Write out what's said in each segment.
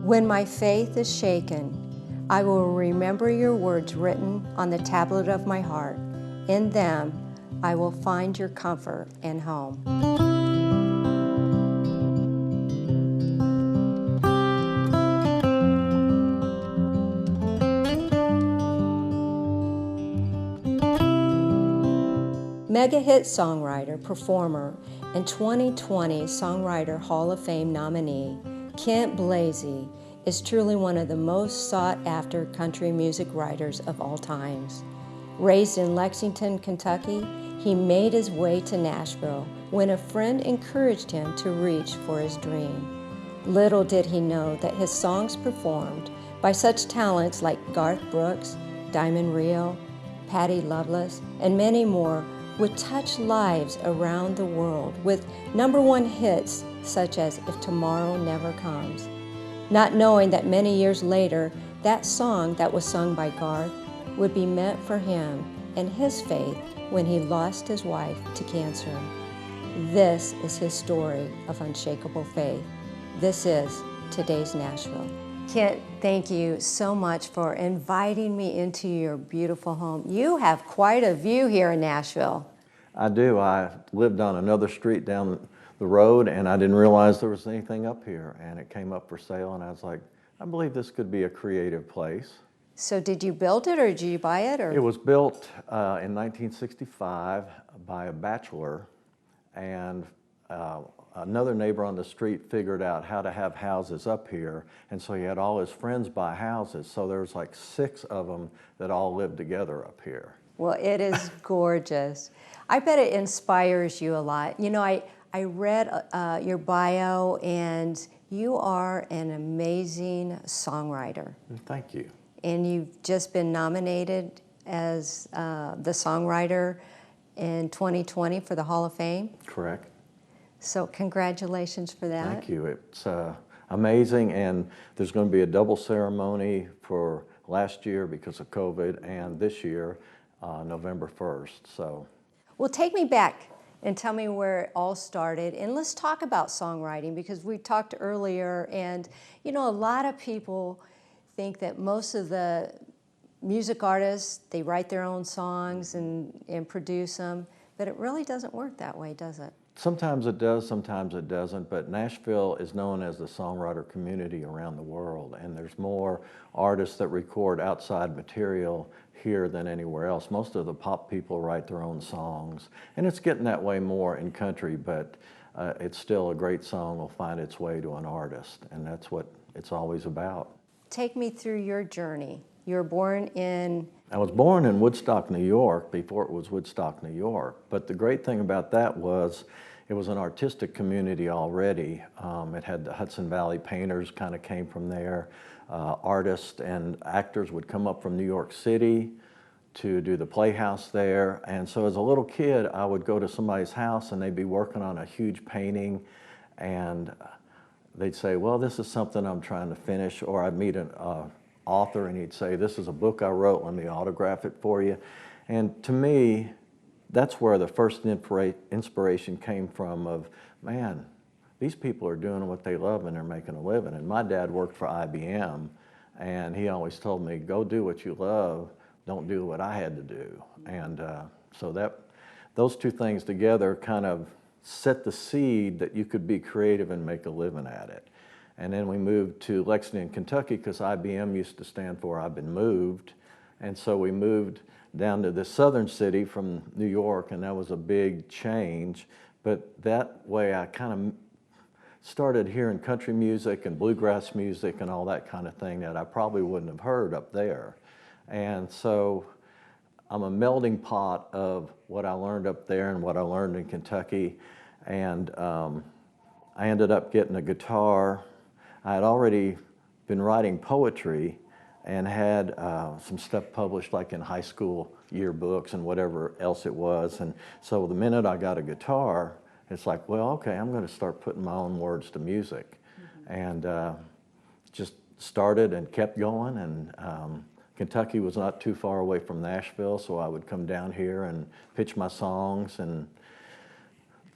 When my faith is shaken, I will remember your words written on the tablet of my heart. In them, I will find your comfort and home. Mega hit songwriter, performer, and 2020 Songwriter Hall of Fame nominee, Kent Blazy, is truly one of the most sought-after country music writers of all times. Raised in Lexington, Kentucky, he made his way to Nashville when a friend encouraged him to reach for his dream. Little did he know that his songs performed by such talents like Garth Brooks, Diamond Rio, Patty Loveless, and many more would touch lives around the world with #1 hits such as If Tomorrow Never Comes. Not knowing that many years later, that song that was sung by Garth would be meant for him and his faith when he lost his wife to cancer. This is his story of unshakable faith. This is today's Nashville. Kent, thank you so much for inviting me into your beautiful home. You have quite a view here in Nashville. I do. I lived on another street down the road, and I didn't realize there was anything up here, and it came up for sale, and I was like, I believe this could be a creative place. So did you build it or did you buy it? Or? It was built in 1965 by a bachelor, and another neighbor on the street figured out how to have houses up here, and so he had all his friends buy houses. So there's like 6 of them that all lived together up here. Well, it is gorgeous. I bet it inspires you a lot. You know, I read your bio, and you are an amazing songwriter. Thank you. And you've just been nominated as the Songwriter in 2020 for the Hall of Fame. Correct. So congratulations for that. Thank you. It's amazing, and there's going to be a double ceremony for last year because of COVID, and this year, November 1st. So, well, take me back and tell me where it all started, and let's talk about songwriting, because we talked earlier, and you know, a lot of people think that most of the music artists, they write their own songs and produce them, but it really doesn't work that way, does it? Sometimes it does, sometimes it doesn't, but Nashville is known as the songwriter community around the world, and there's more artists that record outside material here than anywhere else. Most of the pop people write their own songs, and it's getting that way more in country, but it's still a great song will find its way to an artist, and that's what it's always about. Take me through your journey. You were born in... I was born in Woodstock, New York, before it was Woodstock, New York. But the great thing about that was it was an artistic community already. It had the Hudson Valley painters kind of came from there. Artists and actors would come up from New York City to do the Playhouse there. And so as a little kid, I would go to somebody's house and they'd be working on a huge painting, and they'd say, well, this is something I'm trying to finish. Or I'd meet an author and he'd say, this is a book I wrote, let me autograph it for you. And to me, that's where the first inspiration came from of, man, these people are doing what they love and they're making a living. And my dad worked for IBM, and he always told me, go do what you love, don't do what I had to do. And so those two things together kind of set the seed that you could be creative and make a living at it. And then we moved to Lexington, Kentucky, because IBM used to stand for I've been moved. And so we moved down to the southern city from New York, and that was a big change. But that way I kind of started hearing country music and bluegrass music and all that kind of thing that I probably wouldn't have heard up there. And so I'm a melting pot of what I learned up there and what I learned in Kentucky. And I ended up getting a guitar. I had already been writing poetry and had some stuff published like in high school yearbooks and whatever else it was. And so the minute I got a guitar, it's like, well, okay, I'm going to start putting my own words to music. Mm-hmm. And just started and kept going. And Kentucky was not too far away from Nashville, so I would come down here and pitch my songs. And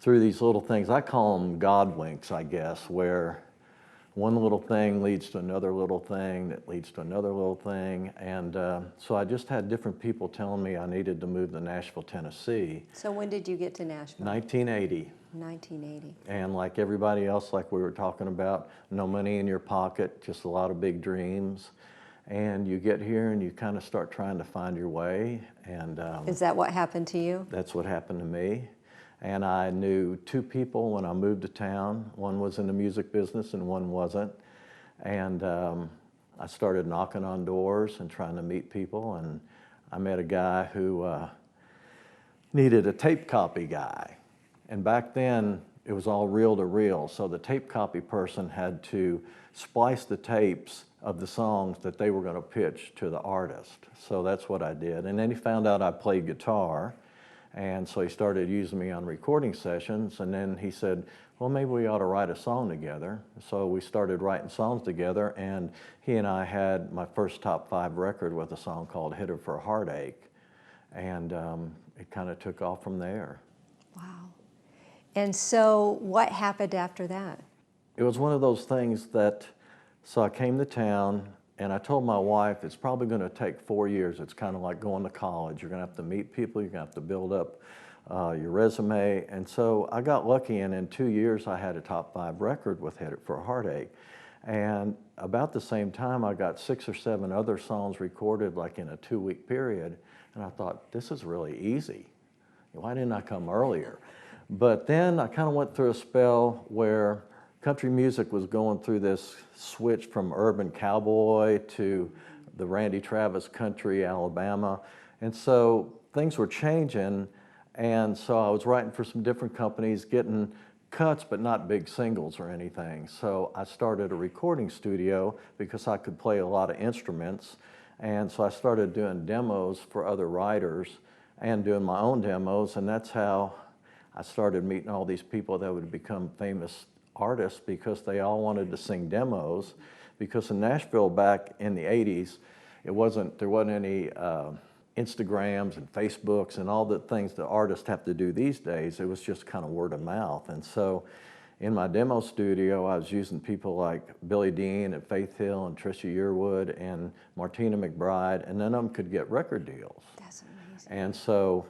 through these little things, I call them God winks, I guess, where one little thing leads to another little thing that leads to another little thing. And so I just had different people telling me I needed to move to Nashville, Tennessee. So when did you get to Nashville? 1980. 1980. And like everybody else, like we were talking about, no money in your pocket, just a lot of big dreams. And you get here and you kind of start trying to find your way. And Is that what happened to you? that's what happened to me. And I knew two people when I moved to town. One was in the music business and one wasn't. And I started knocking on doors and trying to meet people. And I met a guy who needed a tape copy guy. And back then, it was all reel to reel. So the tape copy person had to splice the tapes of the songs that they were going to pitch to the artist. So that's what I did. And then he found out I played guitar. And so he started using me on recording sessions, and then he said, well, maybe we ought to write a song together. So we started writing songs together, and he and I had my first top 5 record with a song called Headed for a Heartache. And it kind of took off from there. Wow. And so what happened after that? It was one of those things that, so I came to town, and I told my wife, it's probably going to take 4 years. It's kind of like going to college. You're going to have to meet people. You're going to have to build up your resume. And so I got lucky, and in 2 years, I had a top 5 record with Headed for a Heartache. And about the same time, I got 6 or 7 other songs recorded, like in a 2-week period. And I thought, this is really easy. Why didn't I come earlier? But then I kind of went through a spell where country music was going through this switch from urban cowboy to the Randy Travis country, Alabama. And so things were changing. And so I was writing for some different companies, getting cuts, but not big singles or anything. So I started a recording studio because I could play a lot of instruments. And so I started doing demos for other writers and doing my own demos. And that's how I started meeting all these people that would become famous artists, because they all wanted to sing demos. Because in Nashville back in the 80s, there wasn't any Instagrams and Facebooks and all the things that artists have to do these days. It was just kind of word of mouth. And so in my demo studio, I was using people like Billy Dean at Faith Hill and Trisha Yearwood and Martina McBride, and none of them could get record deals. That's amazing. And so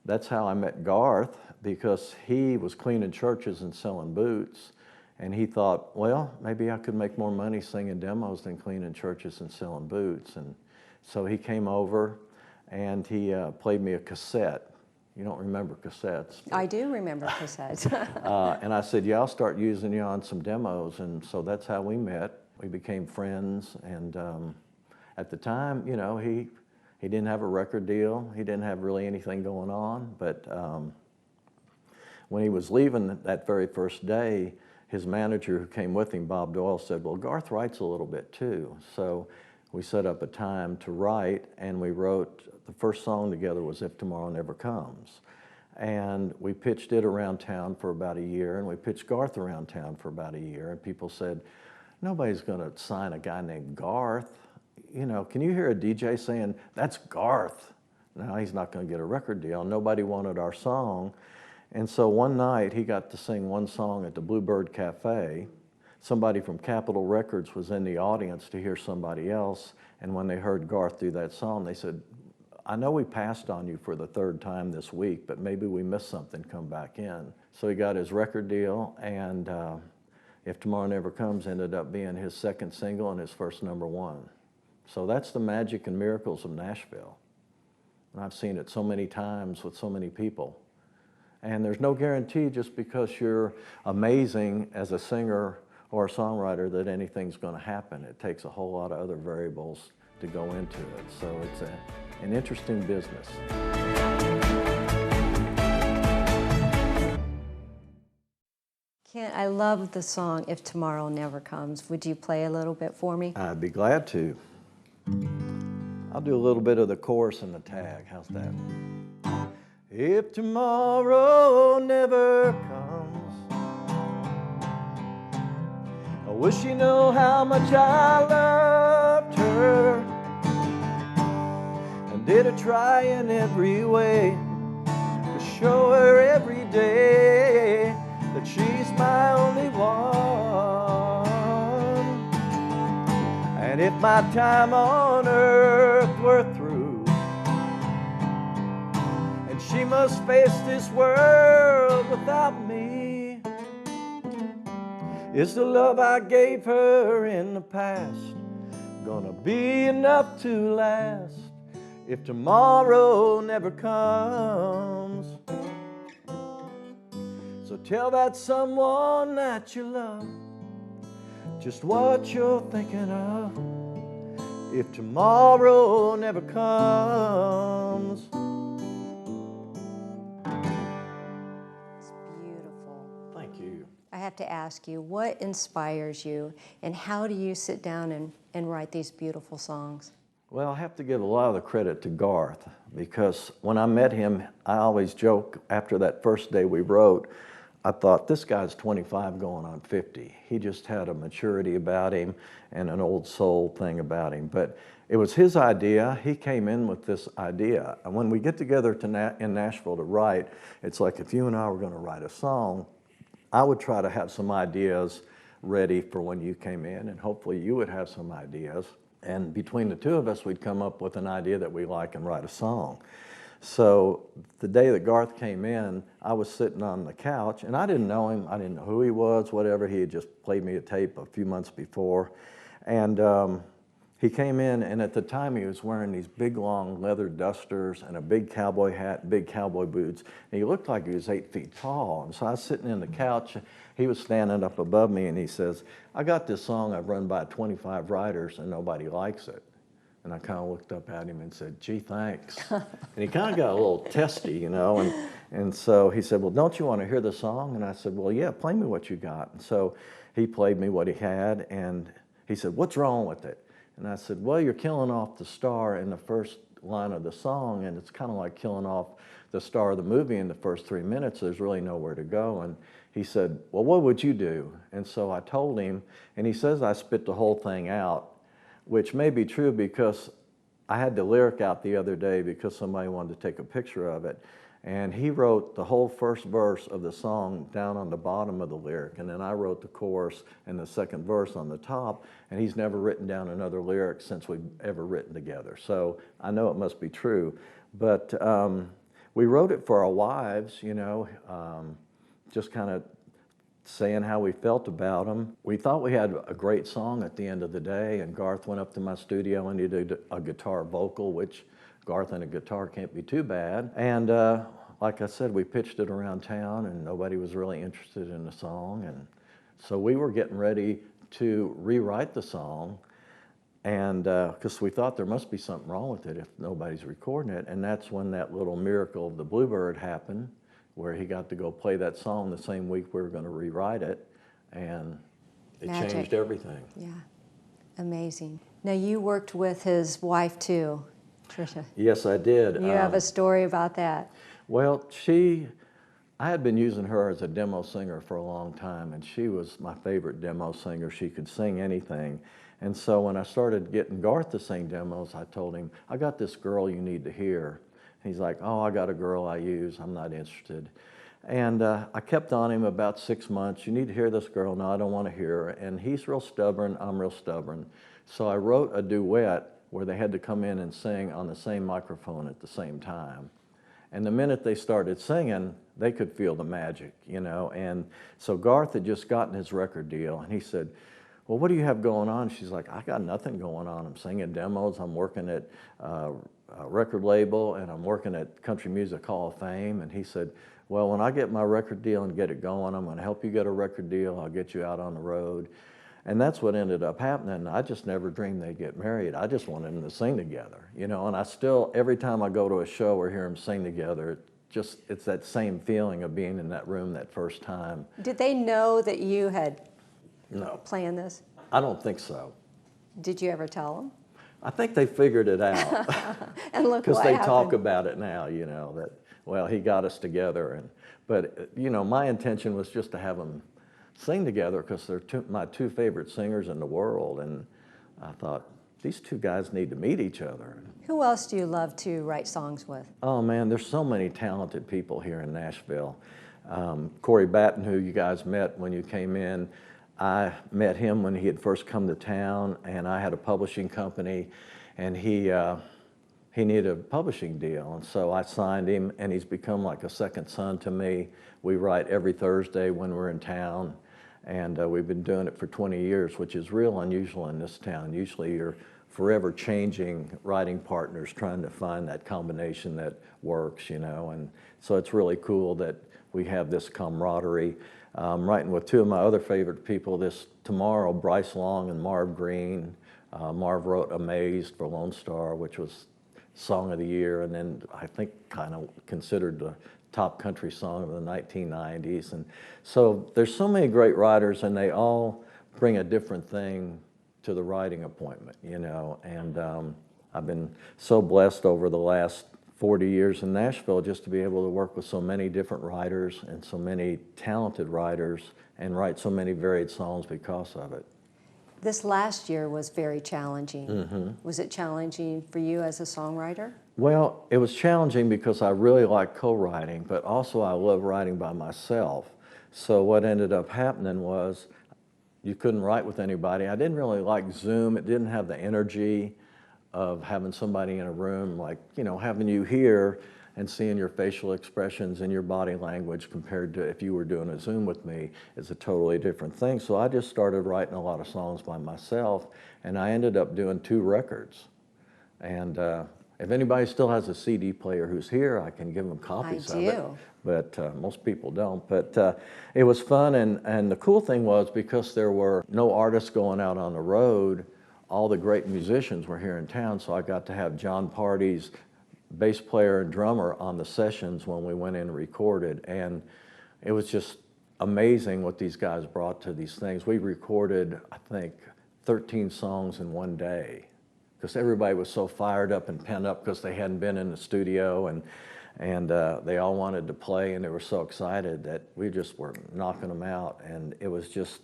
that's how I met Garth, because he was cleaning churches and selling boots. And he thought, well, maybe I could make more money singing demos than cleaning churches and selling boots. And so he came over and he played me a cassette. You don't remember cassettes. I do remember cassettes. And I said, yeah, I'll start using you on some demos. And so that's how we met. We became friends. And at the time, you know, he didn't have a record deal. He didn't have really anything going on. But when he was leaving that very first day, his manager who came with him, Bob Doyle, said, well, Garth writes a little bit too. So we set up a time to write, and we wrote, the first song together was If Tomorrow Never Comes. And we pitched it around town for about a year, and we pitched Garth around town for about a year, and people said, nobody's gonna sign a guy named Garth. You know, can you hear a DJ saying, that's Garth? No, he's not gonna get a record deal. Nobody wanted our song. And so one night he got to sing one song at the Bluebird Cafe. Somebody from Capitol Records was in the audience to hear somebody else, and when they heard Garth do that song, they said, I know we passed on you for the 3rd time this week, but maybe we missed something, come back in. So he got his record deal, and If Tomorrow Never Comes ended up being his 2nd single and his first #1. So that's the magic and miracles of Nashville. And I've seen it so many times with so many people. And there's no guarantee just because you're amazing as a singer or a songwriter that anything's going to happen. It takes a whole lot of other variables to go into it. So it's an interesting business. Kent, I love the song If Tomorrow Never Comes. Would you play a little bit for me? I'd be glad to. I'll do a little bit of the chorus and the tag. How's that? If tomorrow never comes, I wish you know how much I loved her, and did I try in every way to show her every day that she's my only one. And if my time on earth were through, and she must face this world without me, is the love I gave her in the past gonna be enough to last if tomorrow never comes? So tell that someone that you love just what you're thinking of if tomorrow never comes. It's beautiful. Thank you. I have to ask you, what inspires you, and how do you sit down and write these beautiful songs? Well, I have to give a lot of the credit to Garth, because when I met him, I always joke after that first day we wrote, I thought, this guy's 25 going on 50. He just had a maturity about him and an old soul thing about him. But it was his idea. He came in with this idea. And when we get together in Nashville to write, it's like if you and I were going to write a song, I would try to have some ideas ready for when you came in, and hopefully you would have some ideas. And between the two of us, we'd come up with an idea that we like and write a song. So the day that Garth came in, I was sitting on the couch, and I didn't know him. I didn't know who he was, whatever. He had just played me a tape a few months before. And he came in, and at the time he was wearing these big, long leather dusters and a big cowboy hat, big cowboy boots. And he looked like he was 8 feet tall. And so I was sitting in the couch. He was standing up above me, and he says, I got this song I've run by 25 writers, and nobody likes it. And I kind of looked up at him and said, gee, thanks. And he kind of got a little testy, you know. And so he said, well, don't you want to hear the song? And I said, well, yeah, play me what you got. And so he played me what he had, and he said, what's wrong with it? And I said, well, you're killing off the star in the first line of the song, and it's kind of like killing off the star of the movie in the first 3 minutes. There's really nowhere to go. And he said, well, what would you do? And so I told him, and he says I spit the whole thing out, which may be true because I had the lyric out the other day because somebody wanted to take a picture of it. And he wrote the whole first verse of the song down on the bottom of the lyric, and then I wrote the chorus and the second verse on the top, and he's never written down another lyric since we've ever written together. So I know it must be true. But we wrote it for our wives, you know, just kind of saying how we felt about them. We thought we had a great song at the end of the day, and Garth went up to my studio and he did a guitar vocal, which Garth and a guitar can't be too bad. And like I said, we pitched it around town, and nobody was really interested in the song. And so we were getting ready to rewrite the song, and because we thought there must be something wrong with it if nobody's recording it. And that's when that little miracle of the Bluebird happened, where he got to go play that song the same week we were going to rewrite it, and it Magic. changed everything. Yeah, amazing. Now you worked with his wife too, Tricia. Yes, I did. You have a story about that. Well, I had been using her as a demo singer for a long time, and she was my favorite demo singer. She could sing anything. And so when I started getting Garth to sing demos, I told him, I got this girl you need to hear. He's like, oh, I got a girl I use, I'm not interested. And I kept on him about 6 months. You need to hear this girl. No, I don't want to hear her. And he's real stubborn, I'm real stubborn. So I wrote a duet where they had to come in and sing on the same microphone at the same time. And the minute they started singing, they could feel the magic, you know. And so Garth had just gotten his record deal, and he said, well, what do you have going on? She's like, I got nothing going on. I'm singing demos, I'm working at a record label, and I'm working at Country Music Hall of Fame. And he said, well, when I get my record deal and get it going, I'm going to help you get a record deal. I'll get you out on the road. And that's what ended up happening. I just never dreamed they'd get married. I just wanted them to sing together, you know. And I still, every time I go to a show or hear them sing together, it's that same feeling of being in that room that first time. Did they know that you had planned this? I don't think so. Did you ever tell them? I think they figured it out. And look because what they happened. talk about it now, you know, that, well, he got us together. But, you know, my intention was just to have them sing together because they're my two favorite singers in the world. And I thought, these two guys need to meet each other. Who else do you love to write songs with? Oh, man, there's so many talented people here in Nashville. Corey Batten, who you guys met when you came in, I met him when he had first come to town, and I had a publishing company, and he needed a publishing deal, and so I signed him, and he's become like a second son to me. We write every Thursday when we're in town, and we've been doing it for 20 years, which is real unusual in this town. Usually you're forever changing writing partners, trying to find that combination that works, you know, and so it's really cool that we have this camaraderie. Writing with two of my other favorite people this tomorrow, Bryce Long and Marv Green. Marv wrote Amazed for Lone Star, which was Song of the Year, and then I think kind of considered the top country song of the 1990s. And so there's so many great writers, and they all bring a different thing to the writing appointment, you know. And I've been so blessed over the last 40 years in Nashville just to be able to work with so many different writers and so many talented writers and write so many varied songs because of it. This last year was very challenging. Mm-hmm. Was it challenging for you as a songwriter? Well, it was challenging because I really like co-writing, but also I love writing by myself. So what ended up happening was you couldn't write with anybody. I didn't really like Zoom. It didn't have the energy of having somebody in a room, like, you know, having you here and seeing your facial expressions and your body language compared to if you were doing a Zoom with me is a totally different thing. So I just started writing a lot of songs by myself, and I ended up doing 2 records. And if anybody still has a CD player who's here, I can give them copies of it. But most people don't. But it was fun, and the cool thing was because there were no artists going out on the road, all the great musicians were here in town, so I got to have John Party's bass player and drummer on the sessions when we went in and recorded, and it was just amazing what these guys brought to these things. We recorded, I think, 13 songs in one day because everybody was so fired up and pent up because they hadn't been in the studio, and they all wanted to play, and they were so excited that we just were knocking them out. And it was just,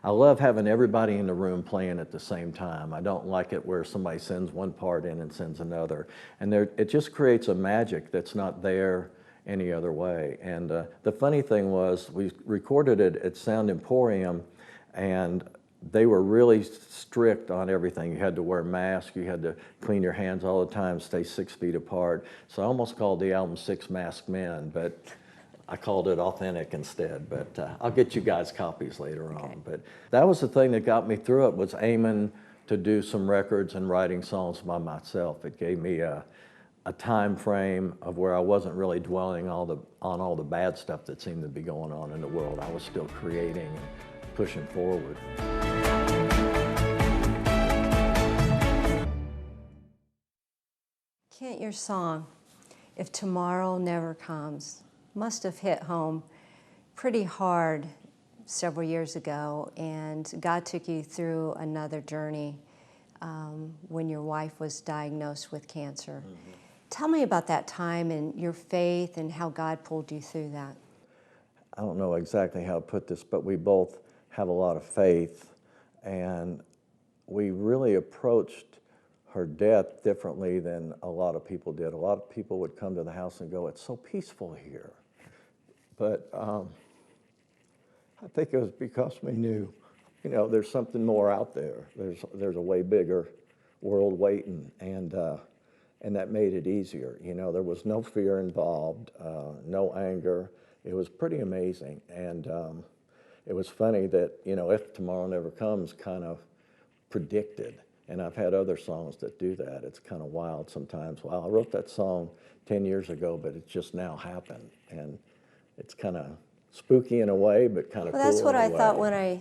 I love having everybody in the room playing at the same time. I don't like it where somebody sends one part in and sends another. And it just creates a magic that's not there any other way. And the funny thing was, we recorded it at Sound Emporium, and they were really strict on everything. You had to wear masks, you had to clean your hands all the time, stay 6 feet apart. So I almost called the album Six Masked Men, but I called it Authentic instead. But I'll get you guys copies later on. But that was the thing that got me through it, was aiming to do some records and writing songs by myself. It gave me a time frame of where I wasn't really dwelling on all the bad stuff that seemed to be going on in the world. I was still creating and pushing forward. Kent, your song, If Tomorrow Never Comes, must have hit home pretty hard several years ago, and God took you through another journey when your wife was diagnosed with cancer. Mm-hmm. Tell me about that time and your faith and how God pulled you through that. I don't know exactly how to put this, but we both have a lot of faith, and we really approached her death differently than a lot of people did. A lot of people would come to the house and go, "It's so peaceful here." But I think it was because we knew, you know, there's something more out there. There's a way bigger world waiting, and that made it easier. You know, there was no fear involved, no anger. It was pretty amazing, and it was funny that, you know, If Tomorrow Never Comes kind of predicted. And I've had other songs that do that. It's kind of wild sometimes. Wow, I wrote that song 10 years ago, but it just now happened. And it's kind of spooky in a way, but kind of cool. Well, that's what I thought when I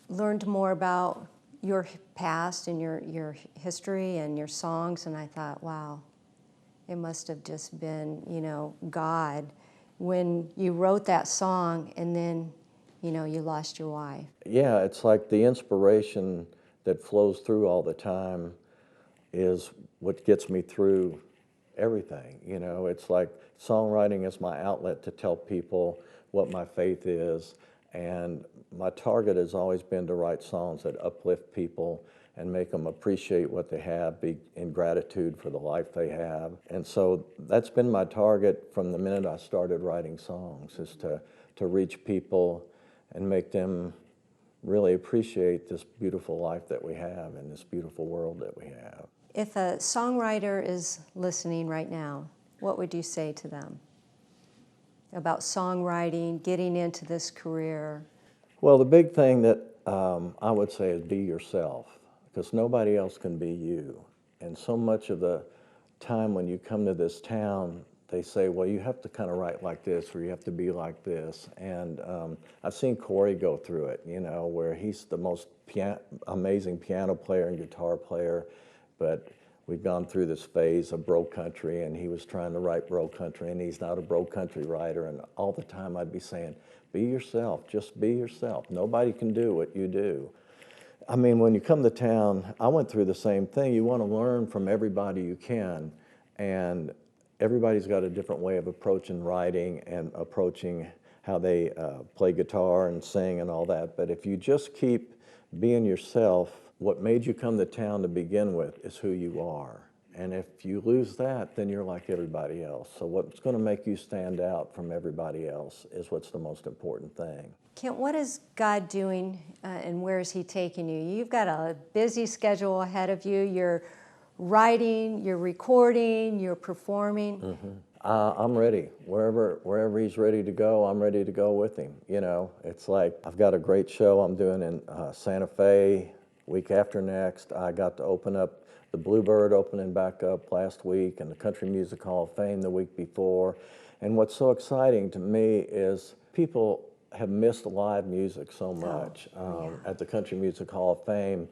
learned more about your past and your history and your songs, and I thought, wow, it must have just been, you know, God when you wrote that song and then, you know, you lost your wife. Yeah, it's like the inspiration that flows through all the time is what gets me through everything. You know, it's like songwriting is my outlet to tell people what my faith is, and my target has always been to write songs that uplift people and make them appreciate what they have, be in gratitude for the life they have. And so that's been my target from the minute I started writing songs, is to reach people and make them really appreciate this beautiful life that we have and this beautiful world that we have. If a songwriter is listening right now, what would you say to them about songwriting, getting into this career? Well, the big thing that I would say is be yourself, because nobody else can be you. And so much of the time when you come to this town, they say, well, you have to kind of write like this, or you have to be like this. And I've seen Corey go through it, you know, where he's the most amazing piano player and guitar player, but we've gone through this phase of bro country, and he was trying to write bro country, and he's not a bro country writer. And all the time I'd be saying, be yourself, just be yourself. Nobody can do what you do. I mean, when you come to town, I went through the same thing. You want to learn from everybody you can, and everybody's got a different way of approaching writing and approaching how they play guitar and sing and all that. But if you just keep being yourself, what made you come to town to begin with is who you are. And if you lose that, then you're like everybody else. So what's going to make you stand out from everybody else is what's the most important thing. Kent, what is God doing and where is he taking you? You've got a busy schedule ahead of you. You're writing, you're recording, you're performing. Mm-hmm. I'm ready. Wherever he's ready to go, I'm ready to go with him. You know, it's like I've got a great show I'm doing in Santa Fe week after next. I got to open up the Bluebird opening back up last week, and the Country Music Hall of Fame the week before. And what's so exciting to me is people have missed live music so much. At the Country Music Hall of Fame,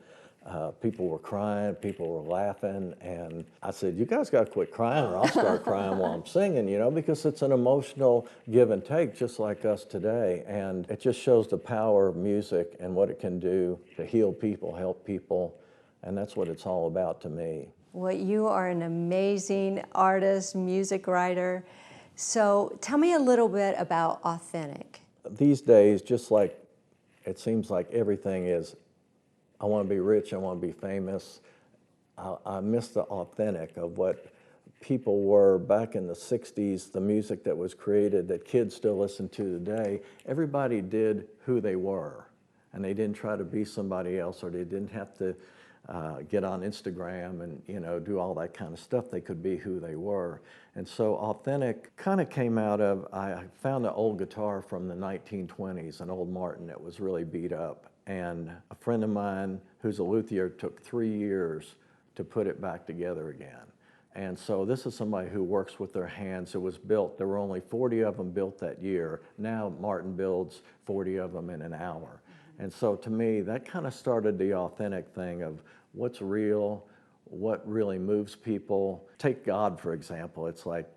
people were crying, people were laughing, and I said, you guys got to quit crying or I'll start crying while I'm singing, you know, because it's an emotional give and take just like us today. And it just shows the power of music and what it can do to heal people, help people. And that's what it's all about to me. Well, you are an amazing artist, music writer. So tell me a little bit about authentic. These days, just like it seems like everything is, I want to be rich, I want to be famous. I miss the authentic of what people were back in the 60s, the music that was created that kids still listen to today. Everybody did who they were, and they didn't try to be somebody else, or they didn't have to get on Instagram and, you know, do all that kind of stuff. They could be who they were. And so authentic kind of came out of, I found an old guitar from the 1920s, an old Martin that was really beat up. And a friend of mine who's a luthier took 3 years to put it back together again. And so this is somebody who works with their hands. It was built, there were only 40 of them built that year. Now Martin builds 40 of them in an hour. And so to me, that kind of started the authentic thing of what's real, what really moves people. Take God, for example. It's like,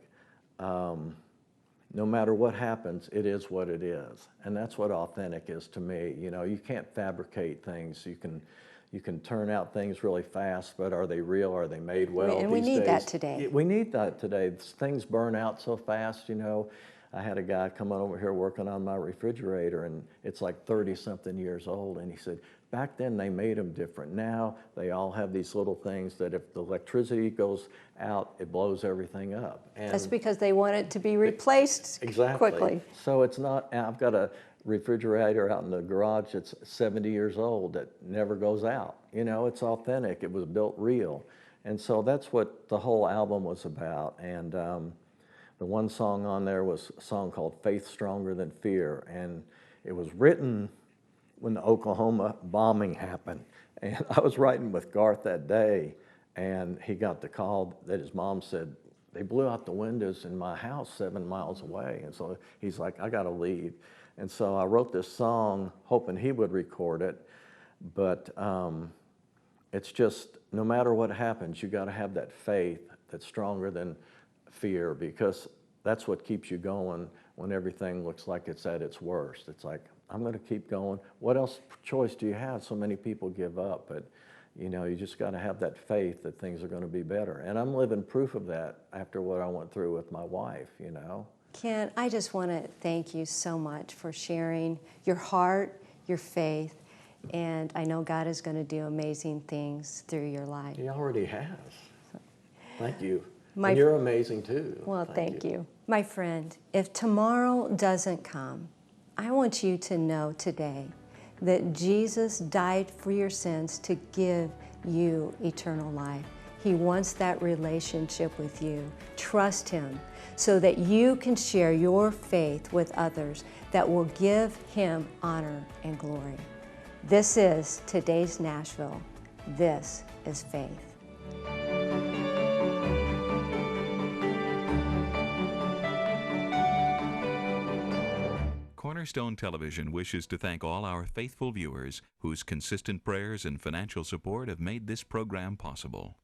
no matter what happens, it is what it is. And that's what authentic is to me. You know, you can't fabricate things. You can turn out things really fast, but are they real? Are they made well? And we need that today. We need that today. Things burn out so fast, you know. I had a guy come on over here working on my refrigerator, and it's like 30-something years old, and he said, back then they made them different. Now they all have these little things that if the electricity goes out, it blows everything up. And that's because they want it to be replaced quickly. So it's not, I've got a refrigerator out in the garage that's 70 years old that never goes out. You know, it's authentic. It was built real. And so that's what the whole album was about. And the one song on there was a song called Faith Stronger Than Fear. And it was written when the Oklahoma bombing happened. And I was writing with Garth that day, and he got the call that his mom said, they blew out the windows in my house 7 miles away. And so he's like, I gotta leave. And so I wrote this song hoping he would record it. But it's just, no matter what happens, you gotta have that faith that's stronger than fear, because that's what keeps you going when everything looks like it's at its worst. It's like, I'm going to keep going. What else choice do you have? So many people give up, but you know, you just got to have that faith that things are going to be better. And I'm living proof of that after what I went through with my wife, you know. Ken, I just want to thank you so much for sharing your heart, your faith, and I know God is going to do amazing things through your life. He already has. Thank you. And you're amazing too. Well, thank you. My friend, if tomorrow doesn't come, I want you to know today that Jesus died for your sins to give you eternal life. He wants that relationship with you. Trust Him so that you can share your faith with others that will give Him honor and glory. This is today's Nashville. This is faith. Cornerstone Television wishes to thank all our faithful viewers whose consistent prayers and financial support have made this program possible.